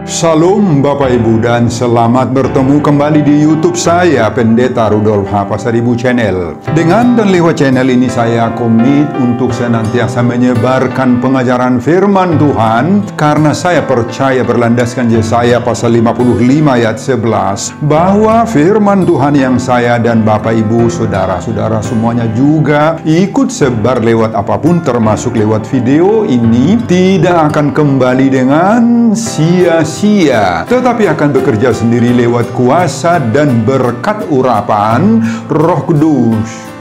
Salam Bapak Ibu dan selamat bertemu kembali di YouTube saya, Pendeta Rudolf H. Pasaribu Channel. Dengan dan lewat channel ini saya komit untuk senantiasa menyebarkan pengajaran firman Tuhan, karena saya percaya berlandaskan Yesaya pasal 55 ayat 11 bahwa firman Tuhan yang saya dan Bapak Ibu, saudara-saudara semuanya juga ikut sebar lewat apapun, termasuk lewat video ini, tidak akan kembali dengan sia-sia, tetapi akan bekerja sendiri lewat kuasa dan berkat urapan Roh Kudus.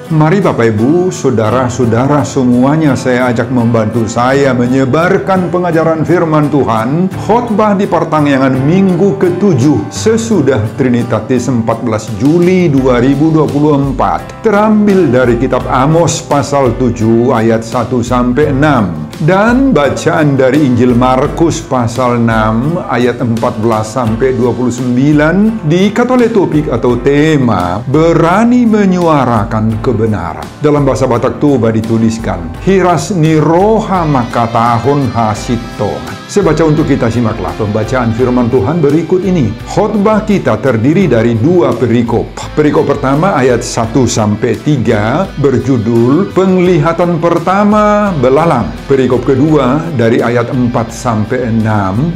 Mari Bapak Ibu, saudara-saudara semuanya, saya ajak membantu saya menyebarkan pengajaran firman Tuhan, khotbah di pertengahan minggu ke-7 sesudah Trinitatis 14 Juli 2024, terambil dari kitab Amos pasal 7 ayat 1-6 dan bacaan dari Injil Markus pasal 6 ayat 14-29, diikat oleh topik atau tema berani menyuarakan kebenaran. Dalam bahasa Batak Toba dituliskan hiras ni roha maka tahun hasito. Saya baca untuk kita, simaklah pembacaan firman Tuhan berikut ini. Khotbah kita terdiri dari dua perikop. Perikop pertama ayat 1-3 berjudul penglihatan pertama belalang. Perikop kedua dari ayat 4-6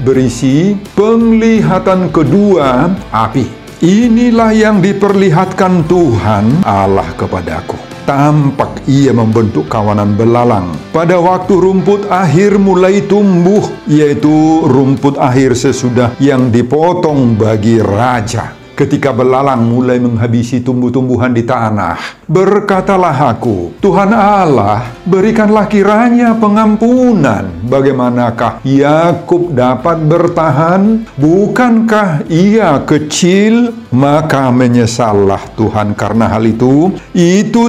berisi penglihatan kedua api. Inilah yang diperlihatkan Tuhan Allah kepadaku. Tampak ia membentuk kawanan belalang. Pada waktu rumput akhir mulai tumbuh, yaitu rumput akhir sesudah yang dipotong bagi raja. Ketika belalang mulai menghabisi tumbuh-tumbuhan di tanah, berkatalah aku, Tuhan Allah, berikanlah kiranya pengampunan. Bagaimanakah Yakub dapat bertahan? Bukankah ia kecil? Maka menyesallah Tuhan karena hal itu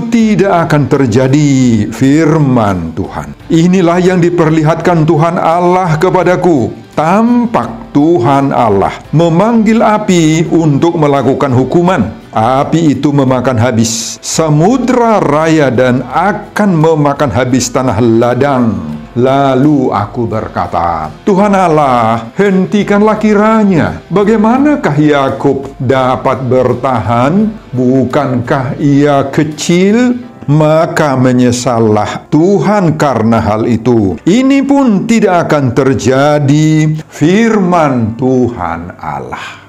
tidak akan terjadi, firman Tuhan. Inilah yang diperlihatkan Tuhan Allah kepadaku. Tampak Tuhan Allah memanggil api untuk melakukan hukuman. Api itu memakan habis samudra raya dan akan memakan habis tanah ladang. Lalu aku berkata, Tuhan Allah, hentikanlah kiranya. Bagaimanakah Yakub dapat bertahan? Bukankah ia kecil? Maka menyesallah Tuhan karena hal itu. Ini pun tidak akan terjadi, firman Tuhan Allah.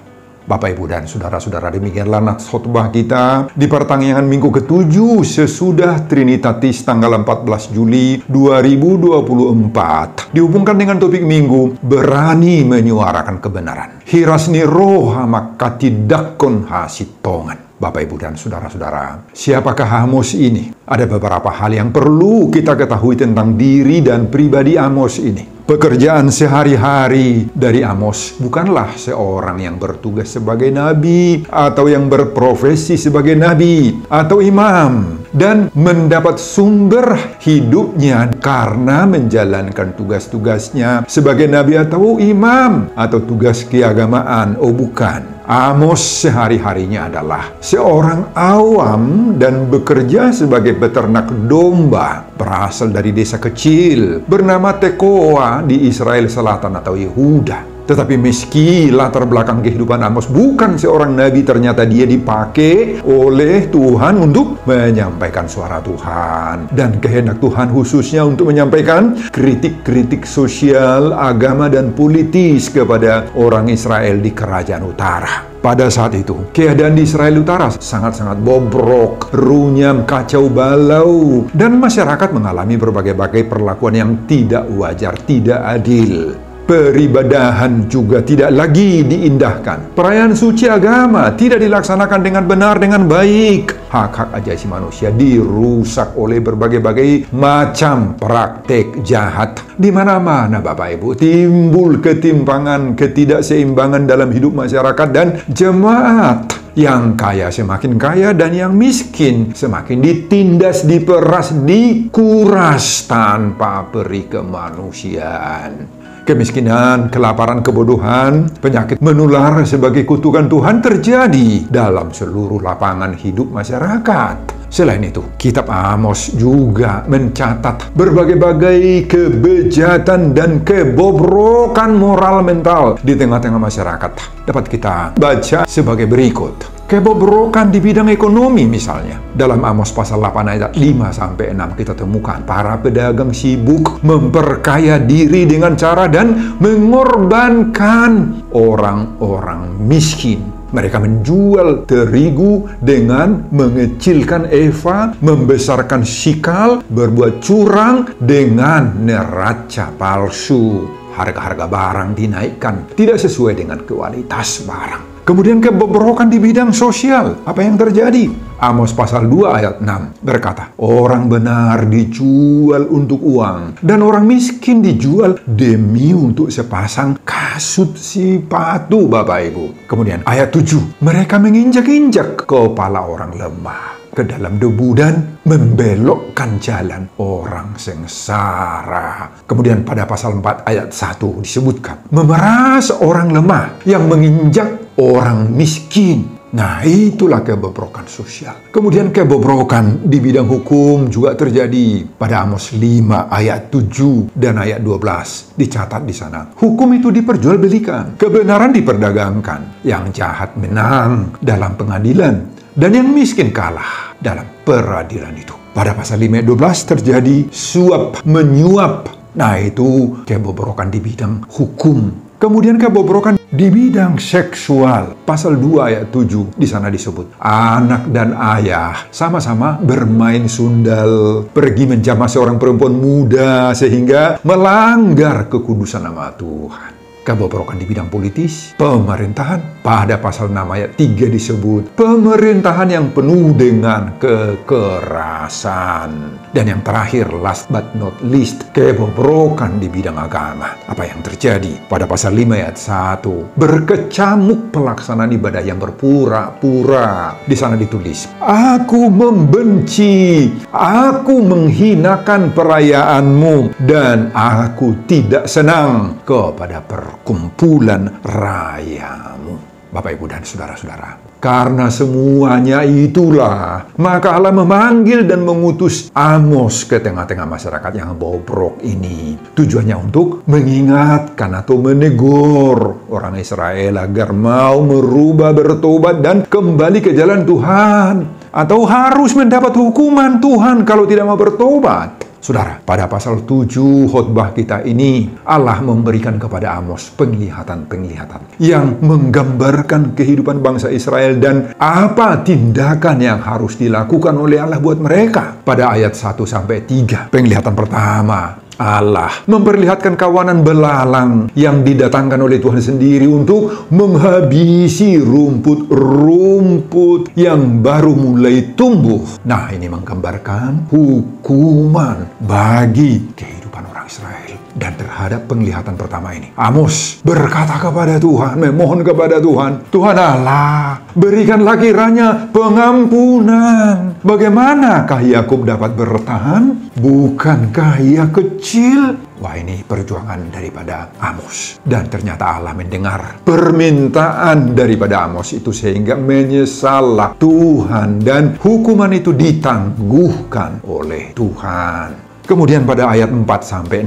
Bapak, Ibu, dan saudara-saudara, demikianlah nats khotbah kita di pertengahan minggu ke-7 sesudah Trinitatis tanggal 14 Juli 2024. Dihubungkan dengan topik minggu, berani menyuarakan kebenaran. Hirasni roha makatidakon hasitongan. Bapak, Ibu, dan saudara-saudara, siapakah Amos ini? Ada beberapa hal yang perlu kita ketahui tentang diri dan pribadi Amos ini. Pekerjaan sehari-hari dari Amos bukanlah seorang yang bertugas sebagai nabi atau yang berprofesi sebagai nabi atau imam dan mendapat sumber hidupnya karena menjalankan tugas-tugasnya sebagai nabi atau imam atau tugas keagamaan. Oh, bukan. Amos sehari-harinya adalah seorang awam dan bekerja sebagai peternak domba. Berasal dari desa kecil bernama Tekoa di Israel Selatan atau Yehuda. Tetapi meski latar belakang kehidupan Amos bukan seorang nabi, ternyata dia dipakai oleh Tuhan untuk menyampaikan suara Tuhan dan kehendak Tuhan, khususnya untuk menyampaikan kritik-kritik sosial, agama, dan politis kepada orang Israel di kerajaan utara. Pada saat itu, keadaan di Israel Utara sangat-sangat bobrok, runyam, kacau balau, dan masyarakat mengalami berbagai-bagai perlakuan yang tidak wajar, tidak adil. Peribadahan juga tidak lagi diindahkan. Perayaan suci agama tidak dilaksanakan dengan benar, dengan baik. Hak-hak ajasi manusia dirusak oleh berbagai-bagai macam praktek jahat. Di mana-mana, Bapak Ibu, timbul ketimpangan, ketidakseimbangan dalam hidup masyarakat dan jemaat. Yang kaya semakin kaya dan yang miskin semakin ditindas, diperas, dikuras tanpa peri kemanusiaan. Kemiskinan, kelaparan, kebodohan, penyakit menular sebagai kutukan Tuhan terjadi dalam seluruh lapangan hidup masyarakat. Selain itu, kitab Amos juga mencatat berbagai-bagai kebejatan dan kebobrokan moral mental di tengah-tengah masyarakat. Dapat kita baca sebagai berikut. Kebobrokan di bidang ekonomi misalnya. Dalam Amos pasal 8 ayat 5-6 kita temukan para pedagang sibuk memperkaya diri dengan cara dan mengorbankan orang-orang miskin. Mereka menjual terigu dengan mengecilkan eva, membesarkan sikal, berbuat curang dengan neraca palsu. Harga-harga barang dinaikkan, tidak sesuai dengan kualitas barang. Kemudian kebobrokan di bidang sosial. Apa yang terjadi? Amos pasal 2 ayat 6 berkata, orang benar dijual untuk uang, dan orang miskin dijual demi untuk sepasang kasut sepatu, Bapak Ibu. Kemudian ayat 7, mereka menginjak-injak kepala orang lemah ke dalam debu dan membelokkan jalan orang sengsara. Kemudian pada pasal 4 ayat 1 disebutkan, memeras orang lemah yang menginjak orang miskin. Nah, itulah kebobrokan sosial. Kemudian kebobrokan di bidang hukum juga terjadi. Pada Amos 5 ayat 7 dan ayat 12 dicatat di sana. Hukum itu diperjualbelikan, kebenaran diperdagangkan, yang jahat menang dalam pengadilan, dan yang miskin kalah dalam peradilan itu. Pada pasal 5 ayat 12 terjadi suap menyuap. Nah, itu kebobrokan di bidang hukum. Kemudian kebobrokan di bidang seksual. Pasal 2 ayat 7 di sana disebut, anak dan ayah sama-sama bermain sundal, pergi menjamah seorang perempuan muda sehingga melanggar kekudusan nama Tuhan. Kebobrokan di bidang politis, pemerintahan. Pada pasal 6 ayat 3 disebut pemerintahan yang penuh dengan kekerasan. Dan yang terakhir, last but not least, kebobrokan di bidang agama. Apa yang terjadi? Pada pasal 5 ayat 1, berkecamuk pelaksanaan ibadah yang berpura-pura. Di sana ditulis, aku membenci, aku menghinakan perayaanmu, dan aku tidak senang kepada perkumpulan rayamu. Bapak, Ibu, dan saudara-saudara, karena semuanya itulah, maka Allah memanggil dan mengutus Amos ke tengah-tengah masyarakat yang bobrok ini. Tujuannya untuk mengingatkan atau menegur orang Israel agar mau merubah, bertobat, dan kembali ke jalan Tuhan. Atau harus mendapat hukuman Tuhan kalau tidak mau bertobat. Saudara, pada pasal 7 khotbah kita ini, Allah memberikan kepada Amos penglihatan-penglihatan yang menggambarkan kehidupan bangsa Israel dan apa tindakan yang harus dilakukan oleh Allah buat mereka. Pada ayat 1-3, penglihatan pertama, Allah memperlihatkan kawanan belalang yang didatangkan oleh Tuhan sendiri untuk menghabisi rumput-rumput yang baru mulai tumbuh. Nah, ini menggambarkan hukuman bagi kehidupan orang Israel. Dan terhadap penglihatan pertama ini, Amos berkata kepada Tuhan, memohon kepada Tuhan, Tuhan Allah, berikanlah kiranya pengampunan. Bagaimanakah Yakub dapat bertahan? Bukankah ia kecil? Wah, ini perjuangan daripada Amos. Dan ternyata Allah mendengar permintaan daripada Amos itu sehingga menyesallah Tuhan. Dan hukuman itu ditangguhkan oleh Tuhan. Kemudian pada ayat 4-6,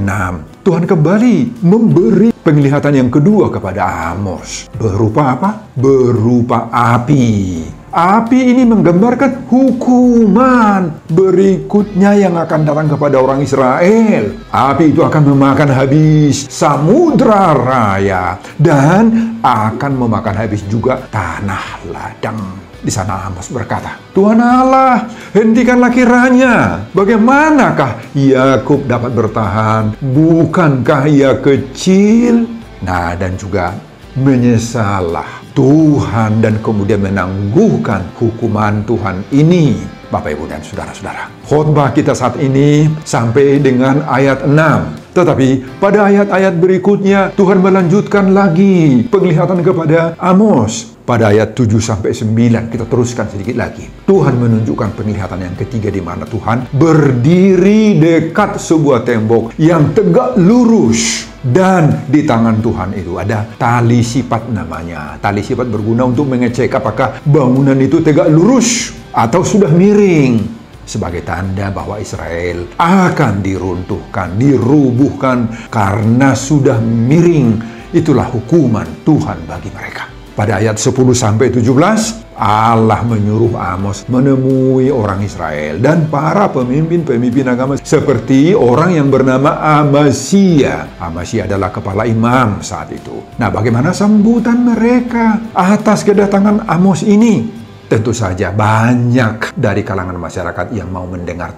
Tuhan kembali memberi penglihatan yang kedua kepada Amos. Berupa apa? Berupa api. Api ini menggambarkan hukuman berikutnya yang akan datang kepada orang Israel. Api itu akan memakan habis samudra raya dan akan memakan habis juga tanah ladang. Di sana Amos berkata, Tuhan Allah, hentikanlah kiranya. Bagaimanakah Yakub dapat bertahan? Bukankah ia kecil? Nah, dan juga menyesallah Tuhan dan kemudian menangguhkan hukuman Tuhan ini. Bapak, Ibu, dan saudara-saudara, khotbah kita saat ini sampai dengan ayat 6. Tetapi pada ayat-ayat berikutnya Tuhan melanjutkan lagi penglihatan kepada Amos. Pada ayat 7-9 kita teruskan sedikit lagi. Tuhan menunjukkan penglihatan yang ketiga di mana Tuhan berdiri dekat sebuah tembok yang tegak lurus. Dan di tangan Tuhan itu ada tali sipat namanya. Tali sipat berguna untuk mengecek apakah bangunan itu tegak lurus atau sudah miring. sebagai tanda bahwa Israel akan diruntuhkan, dirubuhkan karena sudah miring. Itulah hukuman Tuhan bagi mereka. Pada ayat 10-17, Allah menyuruh Amos menemui orang Israel dan para pemimpin-pemimpin agama seperti orang yang bernama Amasya. Amasya adalah kepala imam saat itu. Nah, bagaimana sambutan mereka atas kedatangan Amos ini? Tentu saja banyak dari kalangan masyarakat yang mau mendengar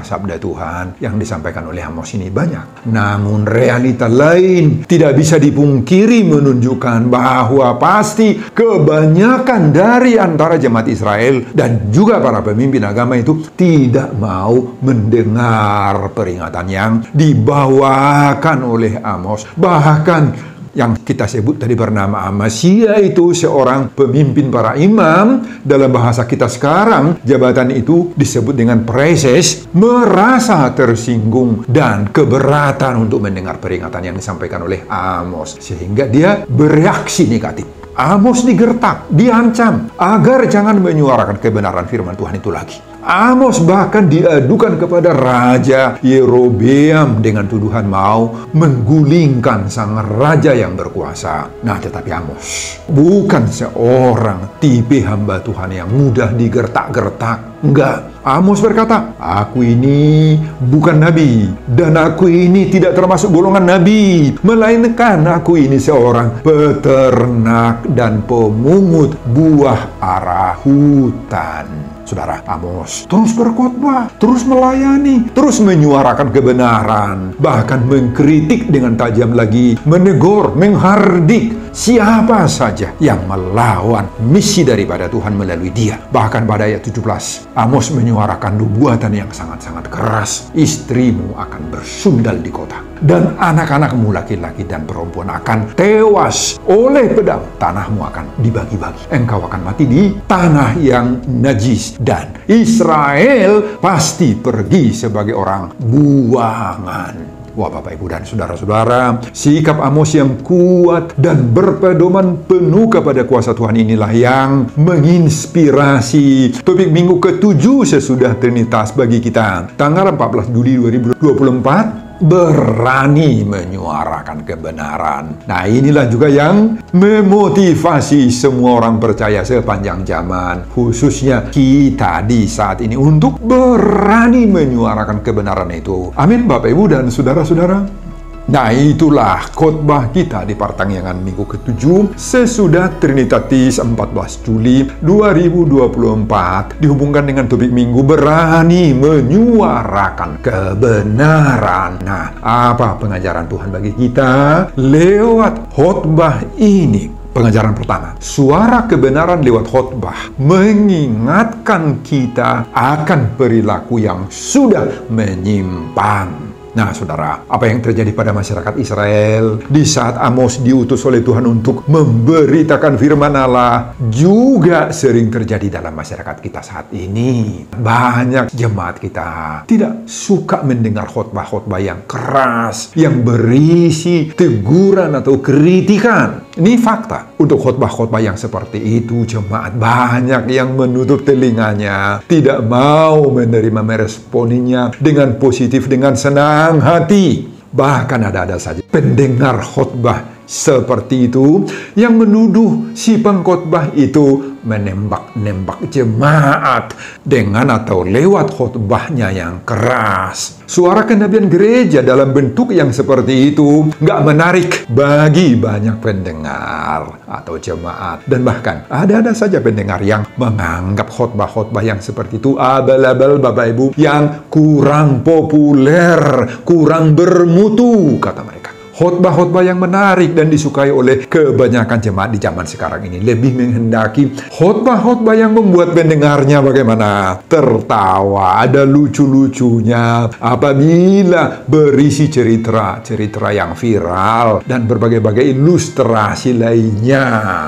sabda Tuhan yang disampaikan oleh Amos ini banyak. Namun realita lain tidak bisa dipungkiri menunjukkan bahwa pasti kebanyakan dari antara jemaat Israel dan juga para pemimpin agama itu tidak mau mendengar peringatan yang dibawakan oleh Amos. Bahkan yang kita sebut tadi bernama Amasya itu seorang pemimpin para imam. Dalam bahasa kita sekarang, jabatan itu disebut dengan preses, merasa tersinggung dan keberatan untuk mendengar peringatan yang disampaikan oleh Amos. Sehingga dia bereaksi negatif. Amos digertak, diancam agar jangan menyuarakan kebenaran firman Tuhan itu lagi. Amos bahkan diadukan kepada Raja Yerobeam dengan tuduhan mau menggulingkan sang raja yang berkuasa. Nah, tetapi Amos bukan seorang tipe hamba Tuhan yang mudah digertak-gertak. Enggak. Amos berkata, aku ini bukan nabi, dan aku ini tidak termasuk golongan nabi, melainkan aku ini seorang peternak dan pemungut buah ara hutan. Saudara, Amos terus berkhotbah, terus melayani, terus menyuarakan kebenaran, bahkan mengkritik dengan tajam lagi, menegur, menghardik siapa saja yang melawan misi daripada Tuhan melalui dia. Bahkan pada ayat 17, Amos menyuarakan nubuatan yang sangat-sangat keras. Istrimu akan bersundal di kota, dan anak-anakmu laki-laki dan perempuan akan tewas oleh pedang. Tanahmu akan dibagi-bagi. Engkau akan mati di tanah yang najis, dan Israel pasti pergi sebagai orang buangan. Wah, Bapak, Ibu, dan saudara-saudara, sikap Amos yang kuat dan berpedoman penuh kepada kuasa Tuhan inilah yang menginspirasi topik minggu ke-7 sesudah Trinitas bagi kita. Tanggal 14 Juli 2024, berani menyuarakan kebenaran. Nah, inilah juga yang memotivasi semua orang percaya sepanjang zaman, khususnya kita di saat ini, untuk berani menyuarakan kebenaran itu. Amin, Bapak, Ibu, dan saudara-saudara. Nah, itulah khotbah kita di pertengahan minggu ke-7 sesudah Trinitatis 14 Juli 2024 dihubungkan dengan topik minggu berani menyuarakan kebenaran. Nah, apa pengajaran Tuhan bagi kita lewat khotbah ini? Pengajaran pertama, suara kebenaran lewat khotbah mengingatkan kita akan perilaku yang sudah menyimpang. Nah, saudara, apa yang terjadi pada masyarakat Israel di saat Amos diutus oleh Tuhan untuk memberitakan firman Allah juga sering terjadi dalam masyarakat kita saat ini. Banyak jemaat kita tidak suka mendengar khotbah-khotbah yang keras, yang berisi teguran atau kritikan. Ini fakta. Untuk khotbah-khotbah yang seperti itu, jemaat banyak yang menutup telinganya, tidak mau menerima, meresponinya dengan positif, dengan senang hati. Bahkan ada saja pendengar khotbah seperti itu yang menuduh si pengkhotbah itu menembak-nembak jemaat dengan atau lewat khotbahnya yang keras. Suara kenabian gereja dalam bentuk yang seperti itu nggak menarik bagi banyak pendengar atau jemaat. Dan bahkan ada saja pendengar yang menganggap khotbah-khotbah yang seperti itu abal-abal, Bapak Ibu, yang kurang populer, kurang bermutu, kata mereka. Khotbah-khotbah yang menarik dan disukai oleh kebanyakan jemaat di zaman sekarang ini lebih menghendaki khotbah-khotbah yang membuat pendengarnya bagaimana? Tertawa, ada lucu-lucunya apabila berisi cerita yang viral dan berbagai-bagai ilustrasi lainnya.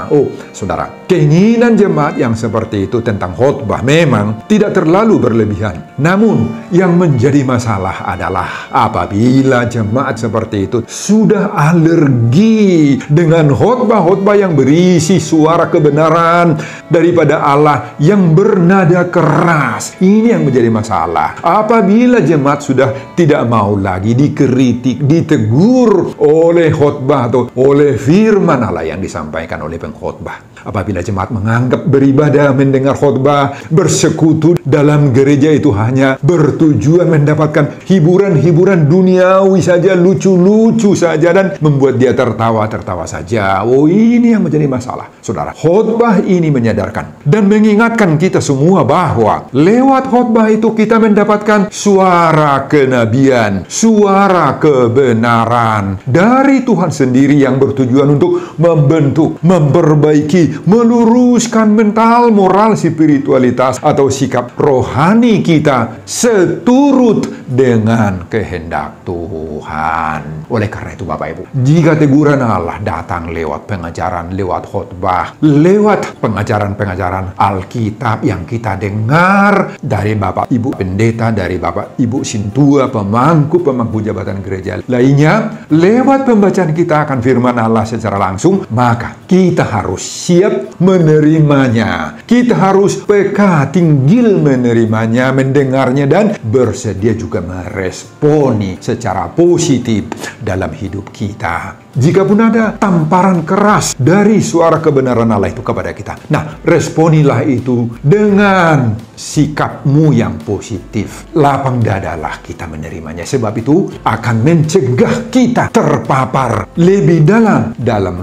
Oh, saudara, keinginan jemaat yang seperti itu tentang khotbah memang tidak terlalu berlebihan. Namun, yang menjadi masalah adalah apabila jemaat seperti itu sudah alergi dengan khotbah-khotbah yang berisi suara kebenaran daripada Allah yang bernada keras. Ini yang menjadi masalah. Apabila jemaat sudah tidak mau lagi dikritik, ditegur oleh khotbah atau oleh firman Allah yang disampaikan oleh pengkhotbah. Apabila jemaat menganggap beribadah, mendengar khotbah, bersekutu dalam gereja itu hanya bertujuan mendapatkan hiburan-hiburan duniawi saja, lucu-lucu saja, dan membuat dia tertawa-tertawa saja. Oh, ini yang menjadi masalah. Saudara, khotbah ini menyadarkan dan mengingatkan kita semua bahwa lewat khotbah itu kita mendapatkan suara kenabian, suara kebenaran dari Tuhan sendiri yang bertujuan untuk membentuk, memperbaiki, meluruskan mental, moral, spiritualitas atau sikap rohani kita seturut dengan kehendak Tuhan. Oleh karena itu Bapak Ibu, jika teguran Allah datang lewat pengajaran, lewat khotbah, lewat pengajaran-pengajaran Alkitab yang kita dengar dari Bapak Ibu pendeta, dari Bapak Ibu sintua, pemangku jabatan gereja lainnya, lewat pembacaan kita akan firman Allah secara langsung, maka kita harus siap menerimanya. Kita harus peka, tinggil menerimanya, mendengarnya, dan bersedia juga meresponi secara positif dalam hidup kita. Jika pun ada tamparan keras dari suara kebenaran Allah itu kepada kita, nah, responilah itu dengan sikapmu yang positif. Lapang dadalah kita menerimanya. Sebab itu akan mencegah kita terpapar lebih dalam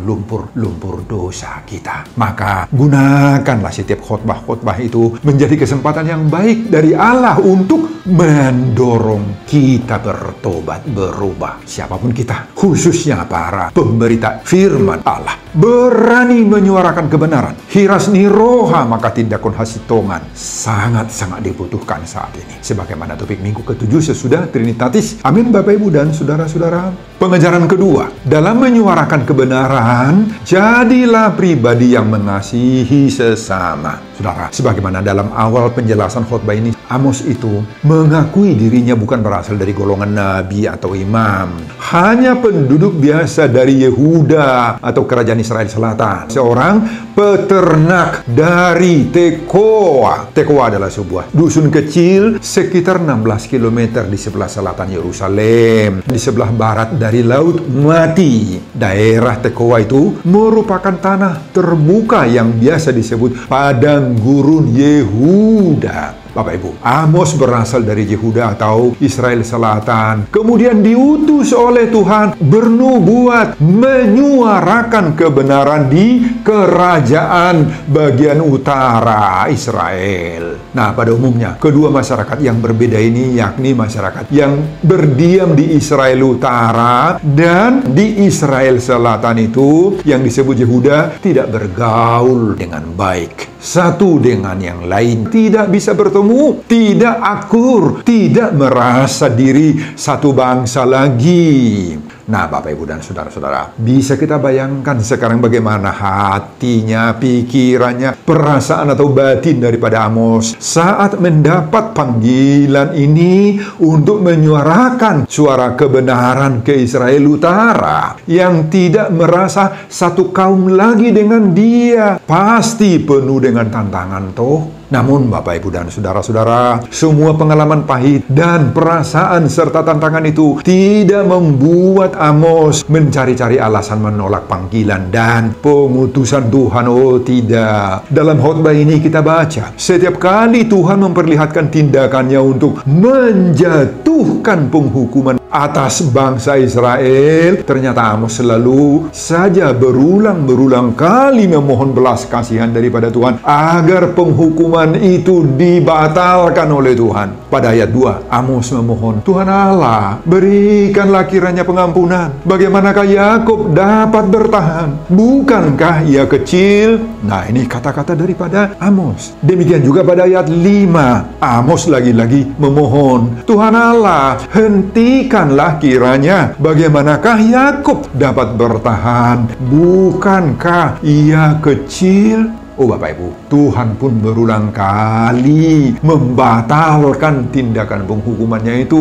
lumpur dosa kita. Maka gunakanlah setiap khotbah-khotbah itu menjadi kesempatan yang baik dari Allah untuk mendorong kita bertobat, berubah. Siapapun kita, khususnya para pemberita firman Allah, berani menyuarakan kebenaran. Hiras niroha maka tindakon hasitongan sangat-sangat dibutuhkan saat ini. Sebagaimana topik minggu ke-7 sesudah Trinitatis. Amin Bapak Ibu dan saudara-saudara. Pengajaran kedua, dalam menyuarakan kebenaran, jadilah pribadi yang mengasihi sesama. Saudara, sebagaimana dalam awal penjelasan khotbah ini, Amos itu mengakui dirinya bukan berasal dari golongan nabi atau imam, hanya penduduk biasa dari Yehuda atau kerajaan Israel Selatan, seorang peternak dari Tekoa. Tekoa adalah sebuah dusun kecil sekitar 16 km di sebelah selatan Yerusalem, di sebelah barat dari Laut Mati. Daerah Tekoa itu merupakan tanah terbuka yang biasa disebut padang gurun Yehuda. Bapak Ibu, Amos berasal dari Yehuda atau Israel Selatan. Kemudian diutus oleh Tuhan bernubuat, menyuarakan kebenaran di kerajaan bagian utara Israel. Nah, pada umumnya, kedua masyarakat yang berbeda ini, yakni masyarakat yang berdiam di Israel Utara dan di Israel Selatan itu, yang disebut Yehuda, tidak bergaul dengan baik. Satu dengan yang lain, tidak bisa bertemu, tidak akur, tidak merasa diri satu bangsa lagi. Nah, Bapak Ibu dan saudara-saudara, bisa kita bayangkan sekarang bagaimana hatinya, pikirannya, perasaan atau batin daripada Amos saat mendapat panggilan ini untuk menyuarakan suara kebenaran ke Israel Utara yang tidak merasa satu kaum lagi dengan dia. Pasti penuh dengan tantangan toh. Namun Bapak Ibu dan saudara-saudara, semua pengalaman pahit dan perasaan serta tantangan itu tidak membuat Amos mencari-cari alasan menolak panggilan dan pengutusan Tuhan. Oh tidak. Dalam khotbah ini kita baca, setiap kali Tuhan memperlihatkan tindakannya untuk menjatuhkan penghukuman atas bangsa Israel, ternyata Amos selalu saja berulang kali memohon belas kasihan daripada Tuhan agar penghukuman itu dibatalkan oleh Tuhan. Pada ayat 2, Amos memohon, Tuhan Allah, berikanlah kiranya pengampunan. Bagaimanakah Yakub dapat bertahan? Bukankah ia kecil? Nah, ini kata-kata daripada Amos. Demikian juga pada ayat 5, Amos lagi-lagi memohon, Tuhan Allah, hentikanlah kiranya. Bagaimanakah Yakub dapat bertahan? Bukankah ia kecil? Oh Bapak Ibu, Tuhan pun berulang kali membatalkan tindakan penghukumannya itu.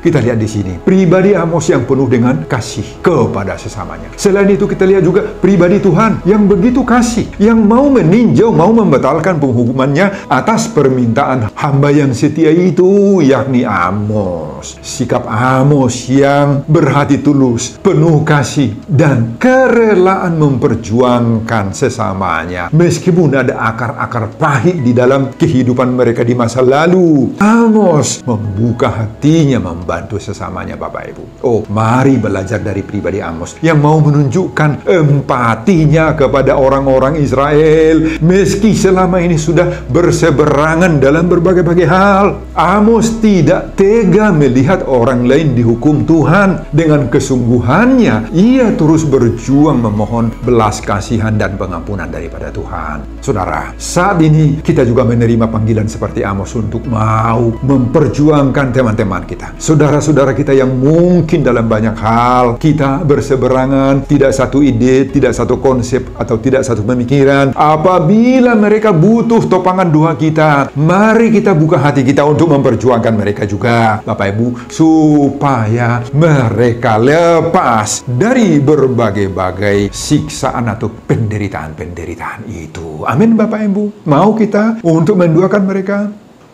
Kita lihat di sini, pribadi Amos yang penuh dengan kasih kepada sesamanya. Selain itu kita lihat juga pribadi Tuhan yang begitu kasih, yang mau meninjau, mau membatalkan penghukumannya atas permintaan hamba yang setia itu, yakni Amos. Sikap Amos yang berhati tulus, penuh kasih, dan kerelaan memperjuangkan sesamanya. Meskipun ada akar-akar pahit di dalam kehidupan mereka di masa lalu, Amos membuka hatinya membantu sesamanya, Bapak Ibu. Oh, mari belajar dari pribadi Amos yang mau menunjukkan empatinya kepada orang-orang Israel meski selama ini sudah berseberangan dalam berbagai-bagai hal. Amos tidak tega melihat orang lain dihukum Tuhan. Dengan kesungguhannya ia terus berjuang memohon belas kasihan dan pengampunan daripada Tuhan. Saudara, saat ini kita juga menerima panggilan seperti Amos untuk mau memperjuangkan teman-teman kita, saudara-saudara kita yang mungkin dalam banyak hal kita berseberangan, tidak satu ide, tidak satu konsep, atau tidak satu pemikiran. Apabila mereka butuh topangan doa kita, mari kita buka hati kita untuk memperjuangkan mereka juga, Bapak Ibu, supaya mereka lepas dari berbagai-bagai siksaan atau penderitaan-penderitaan itu. Amin, Bapak Ibu. Mau kita untuk mendoakan mereka?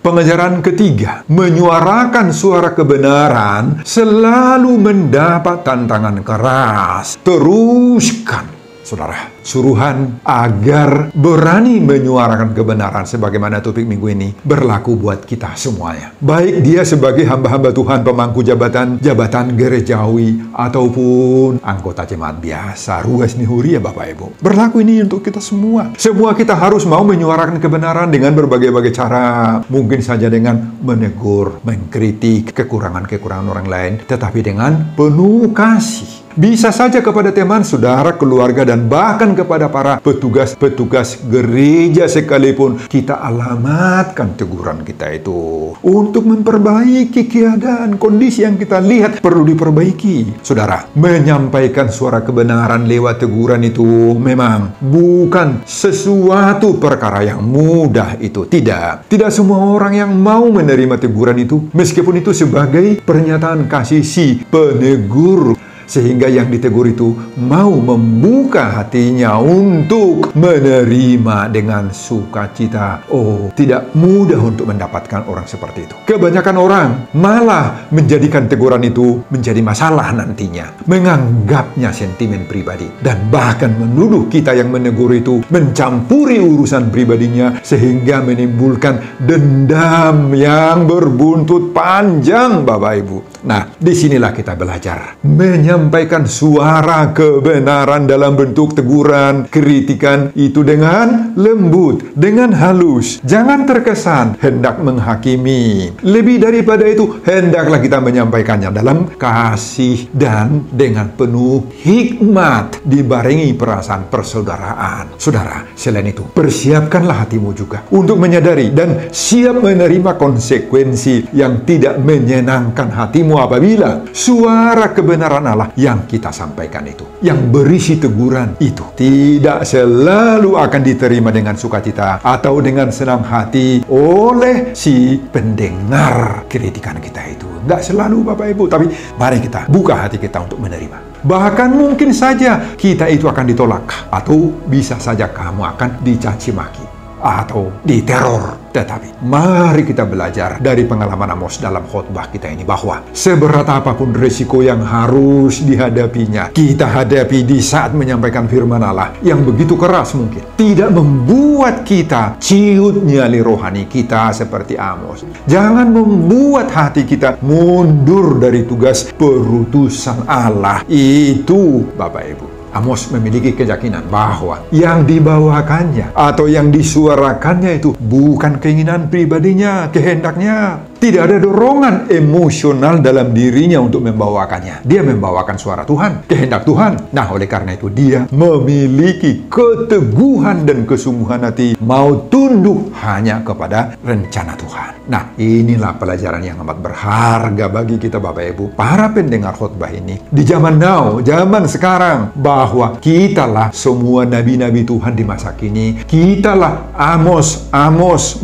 Pengajaran ketiga, menyuarakan suara kebenaran selalu mendapat tantangan keras. Teruskan, saudara, suruhan agar berani menyuarakan kebenaran sebagaimana topik minggu ini berlaku buat kita semuanya. Baik dia sebagai hamba-hamba Tuhan, pemangku jabatan gerejawi, ataupun anggota jemaat biasa, ruas nihuri, ya Bapak Ibu. Berlaku ini untuk kita semua. Semua kita harus mau menyuarakan kebenaran dengan berbagai-bagai cara. Mungkin saja dengan menegur, mengkritik kekurangan-kekurangan orang lain, tetapi dengan penuh kasih. Bisa saja kepada teman, saudara, keluarga, dan bahkan kepada para petugas-petugas gereja sekalipun kita alamatkan teguran kita itu untuk memperbaiki keadaan kondisi yang kita lihat perlu diperbaiki. Saudara, menyampaikan suara kebenaran lewat teguran itu memang bukan sesuatu perkara yang mudah itu. Tidak semua orang yang mau menerima teguran itu, meskipun itu sebagai pernyataan kasih si penegur, sehingga yang ditegur itu mau membuka hatinya untuk menerima dengan sukacita. Oh, tidak mudah untuk mendapatkan orang seperti itu. Kebanyakan orang malah menjadikan teguran itu menjadi masalah nantinya, menganggapnya sentimen pribadi, dan bahkan menuduh kita yang menegur itu mencampuri urusan pribadinya, sehingga menimbulkan dendam yang berbuntut panjang, Bapak Ibu. Nah, disinilah kita belajar menyampaikan suara kebenaran dalam bentuk teguran, kritikan itu dengan lembut, dengan halus. Jangan terkesan hendak menghakimi. Lebih daripada itu, hendaklah kita menyampaikannya dalam kasih dan dengan penuh hikmat, dibarengi perasaan persaudaraan. Saudara, selain itu, persiapkanlah hatimu juga untuk menyadari dan siap menerima konsekuensi yang tidak menyenangkan hatimu apabila suara kebenaran Allah yang kita sampaikan itu, yang berisi teguran itu, tidak selalu akan diterima dengan sukacita atau dengan senang hati oleh si pendengar kritikan kita itu. Nggak selalu, Bapak Ibu, tapi mari kita buka hati kita untuk menerima. Bahkan mungkin saja kita itu akan ditolak, atau bisa saja kamu akan dicaci maki atau diteror. Tetapi mari kita belajar dari pengalaman Amos dalam khotbah kita ini, bahwa seberat apapun risiko yang harus dihadapinya, kita hadapi di saat menyampaikan firman Allah yang begitu keras mungkin tidak membuat kita ciut nyali rohani kita seperti Amos. Jangan membuat hati kita mundur dari tugas perutusan Allah itu, Bapak Ibu. Amos memiliki keyakinan bahwa yang dibawakannya atau yang disuarakannya itu bukan keinginan pribadinya, kehendaknya, Tidak ada dorongan emosional dalam dirinya untuk membawakannya. Dia membawakan suara Tuhan, kehendak Tuhan. Nah, oleh karena itu dia memiliki keteguhan dan kesungguhan hati mau tunduk hanya kepada rencana Tuhan. Nah, inilah pelajaran yang amat berharga bagi kita Bapak Ibu, para pendengar khotbah ini. Di zaman now, zaman sekarang, bahwa kitalah semua nabi-nabi Tuhan di masa kini. Kitalah Amos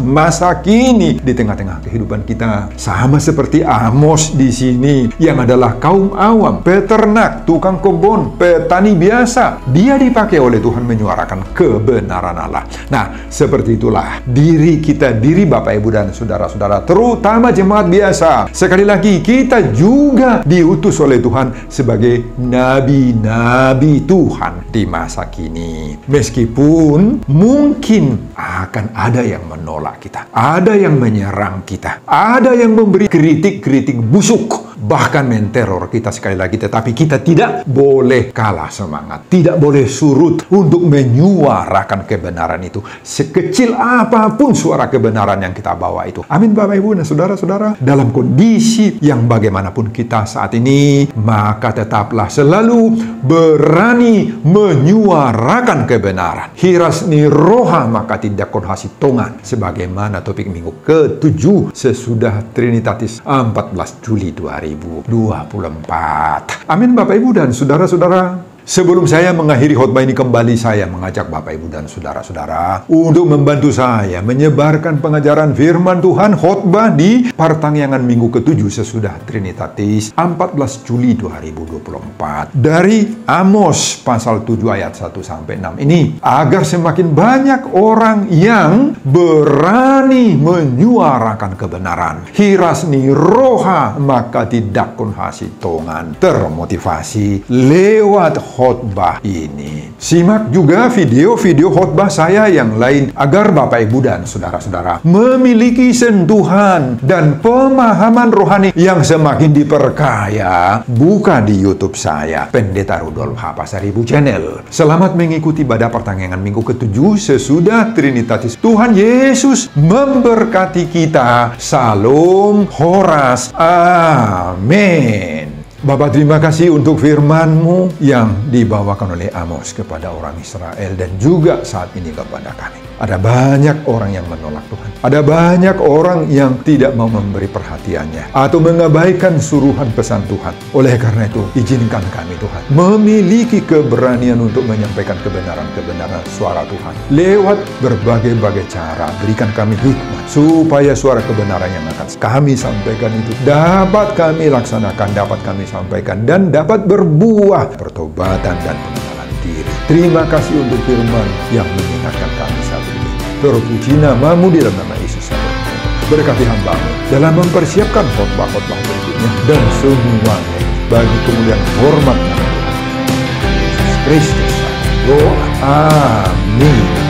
masa kini di tengah-tengah kehidupan kita. Sama seperti Amos di sini yang adalah kaum awam, peternak, tukang kebun, petani biasa. Dia dipakai oleh Tuhan menyuarakan kebenaran Allah. Nah, seperti itulah diri kita, diri Bapak Ibu dan saudara-saudara, terutama jemaat biasa. Sekali lagi, kita juga diutus oleh Tuhan sebagai nabi-nabi Tuhan di masa kini. Meskipun mungkin akan ada yang menolak kita, ada yang menyerang kita, ada yang memberi kritik-kritik busuk, bahkan menteror kita sekali lagi, tetapi kita tidak boleh kalah semangat, tidak boleh surut untuk menyuarakan kebenaran itu, sekecil apapun suara kebenaran yang kita bawa itu. Amin Bapak Ibu dan saudara-saudara, dalam kondisi yang bagaimanapun kita saat ini, maka tetaplah selalu berani menyuarakan kebenaran. Hiras niroha maka tidak konhasitongan, sebagaimana topik minggu ke-7 sesudah Trinitatis 14 Juli 2024. Amin Bapak Ibu dan saudara-saudara. Sebelum saya mengakhiri khotbah ini kembali, saya mengajak Bapak Ibu dan saudara-saudara untuk membantu saya menyebarkan pengajaran firman Tuhan khotbah di pertangyangan minggu ke-7 sesudah Trinitatis 14 Juli 2024 dari Amos pasal 7 ayat 1-6 ini, agar semakin banyak orang yang berani menyuarakan kebenaran. Hiras niroha maka tidak konhasitongan, termotivasi lewat khotbah ini. Simak juga video-video khotbah saya yang lain agar Bapak Ibu dan saudara-saudara memiliki sentuhan dan pemahaman rohani yang semakin diperkaya. Buka di YouTube saya, Pendeta Rudolf H. Pasaribu Channel. Selamat mengikuti ibadah pertangyangan minggu ke-7 sesudah Trinitatis. Tuhan Yesus memberkati kita. Salam Horas. Amin. Bapa, terima kasih untuk firman-Mu yang dibawakan oleh Amos kepada orang Israel dan juga saat ini kepada kami. Ada banyak orang yang menolak Tuhan. Ada banyak orang yang tidak mau memberi perhatiannya atau mengabaikan suruhan pesan Tuhan. Oleh karena itu, izinkan kami Tuhan memiliki keberanian untuk menyampaikan kebenaran-kebenaran suara Tuhan lewat berbagai-bagai cara. Berikan kami hikmat supaya suara kebenaran yang akan kami sampaikan itu dapat kami laksanakan, dapat kami sampaikan, dan dapat berbuah pertobatan dan pengenalan diri. Terima kasih untuk firman yang mengingatkan kami saat ini. Terpuji nama-Mu di dalam nama Yesus. Berkati hamba-Mu dalam mempersiapkan khotbah-khotbah berikutnya dan semuanya bagi kemuliaan hormat nama Tuhan Yesus Kristus. Amin.